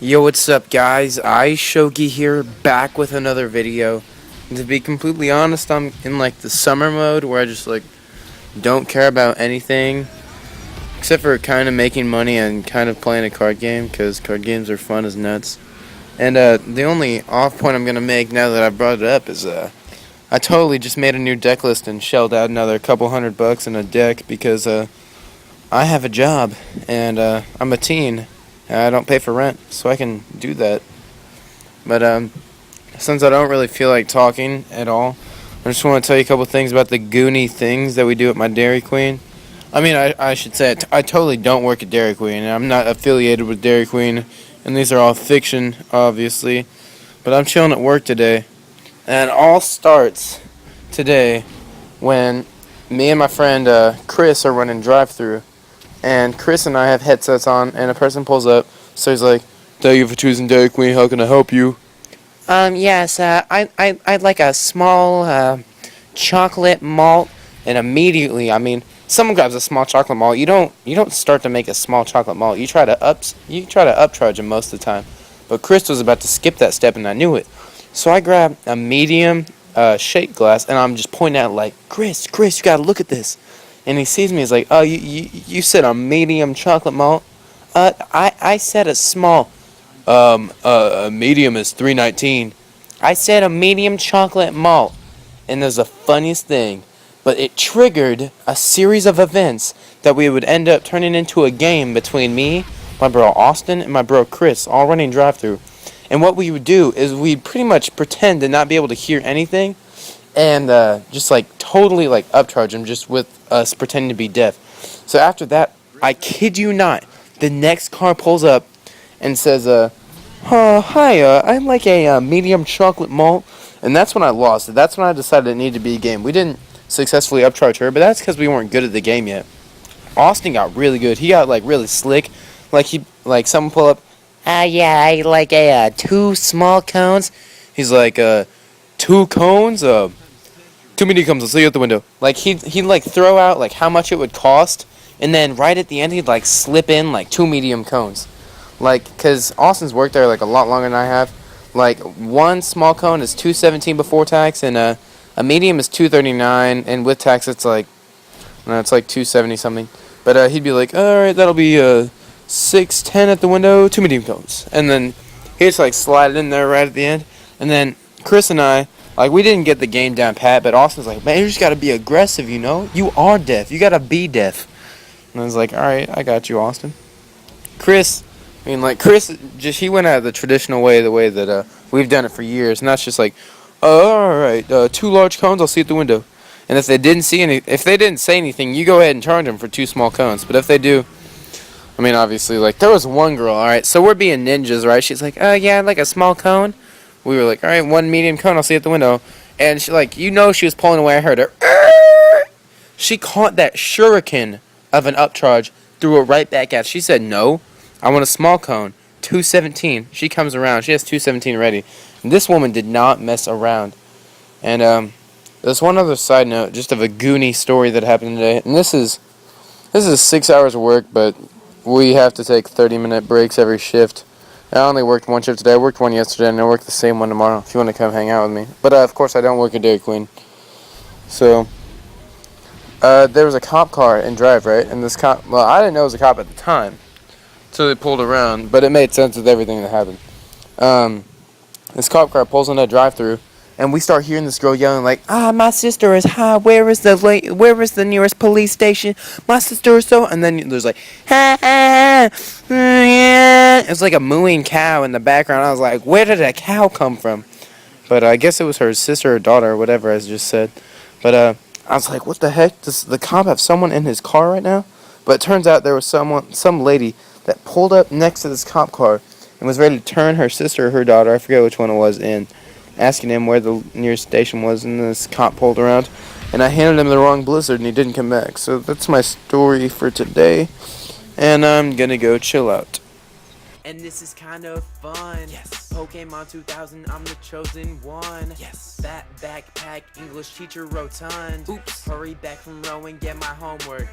Yo, what's up, guys? Shogi here, back with another video. And to be completely honest, I'm in like the summer mode where I just like don't care about anything except for kind of making money and kind of playing a card game, because card games are fun as nuts. And the only off point I'm gonna make now that I brought it up is I totally just made a new deck list and shelled out another couple $100 in a deck because I have a job and I'm a teen. I don't pay for rent, so I can do that. But since I don't really feel like talking at all, I just want to tell you a couple things about the Goonie things that we do at my Dairy Queen. I mean, I should say I totally don't work at Dairy Queen. I'm not affiliated with Dairy Queen, and these are all fiction, obviously. But I'm chilling at work today, and it all starts today when me and my friend Chris are running drive-thru. And Chris and I have headsets on, and a person pulls up, so he's like, "Thank you for choosing Dairy Queen, how can I help you?" Yes, I'd like a small, chocolate malt, and immediately, someone grabs a small chocolate malt, you don't start to make a small chocolate malt, you try to upcharge them most of the time. But Chris was about to skip that step, and I knew it. So I grabbed a medium, shake glass, and I'm just pointing at it like, Chris, you gotta look at this. And he sees me, he's like, "Oh, you said a medium chocolate malt?" I said a small. A medium is $3.19. I said a medium chocolate malt. And there's the funniest thing, but it triggered a series of events that we would end up turning into a game between me, my bro Austin, and my bro Chris, all running drive-thru. And what we would do is we'd pretty much pretend to not be able to hear anything, and just like totally like upcharge them just with us pretending to be deaf. So after that, I kid you not, the next car pulls up and says, "Hi, I'd like a medium chocolate malt." And that's when I lost. That's when I decided it needed to be a game. We didn't successfully upcharge her, but that's because we weren't good at the game yet. Austin got really good. He got like really slick. Like someone pull up, "Yeah, I like a 2 small cones." He's like, "2 cones? 2 medium cones, I'll see you at the window." Like he'd like throw out like how much it would cost, and then right at the end he'd like slip in like 2 medium cones. Like, cause Austin's worked there like a lot longer than I have. Like 1 small cone is $2.17 before tax, and a medium is $2.39, and with tax it's like, no, it's like $2.70 something. But he'd be like, "All right, that'll be $6.10 at the window, 2 medium cones," and then he'd just like slide it in there right at the end. And then Chris and I, like, we didn't get the game down pat, but Austin's like, "Man, you just gotta be aggressive, you know? You are deaf. You gotta be deaf." And I was like, "All right, I got you, Austin." Chris just, he went out the traditional way, the way that we've done it for years, and that's just like, "All right, 2 large cones, I'll see you at the window." And if they didn't say anything, you go ahead and charge them for 2 small cones. But if they do, obviously, like, there was one girl, all right, so we're being ninjas, right? She's like, "Oh, yeah, I'd like a small cone." We were like, "All right, 1 medium cone, I'll see you at the window." And she, like, she was pulling away. I heard her. She caught that shuriken of an upcharge, threw it right back at us. She said, "No, I want a small cone, $2.17. She comes around. She has $2.17 ready. And this woman did not mess around. And there's one other side note, just of a Goonie story that happened today. And this is 6 hours of work, but we have to take 30-minute breaks every shift. I only worked 1 shift today. I worked 1 yesterday, and I work the same one tomorrow, if you want to come hang out with me. But, of course, I don't work at Dairy Queen. So, there was a cop car in drive, right? And this cop, well, I didn't know it was a cop at the time, so they pulled around, but it made sense with everything that happened. This cop car pulls in a drive-thru, and we start hearing this girl yelling like, "My sister is high. Where is the nearest police station? My sister is so..." And then there's like, "Ha ha, yeah." It's like a mooing cow in the background. I was like, where did a cow come from? But I guess it was her sister or daughter or whatever I just said. But I was like, what the heck? Does the cop have someone in his car right now? But it turns out there was some lady that pulled up next to this cop car and was ready to turn her sister or her daughter, I forget which one it was, in, asking him where the nearest station was, and this cop pulled around, and I handed him the wrong blizzard, and he didn't come back. So that's my story for today, and I'm gonna go chill out. And this is kind of fun. Yes. Pokemon 2000, I'm the chosen one. Yes. That backpack, English teacher rotund. Oops. Hurry back from rowing, get my homework.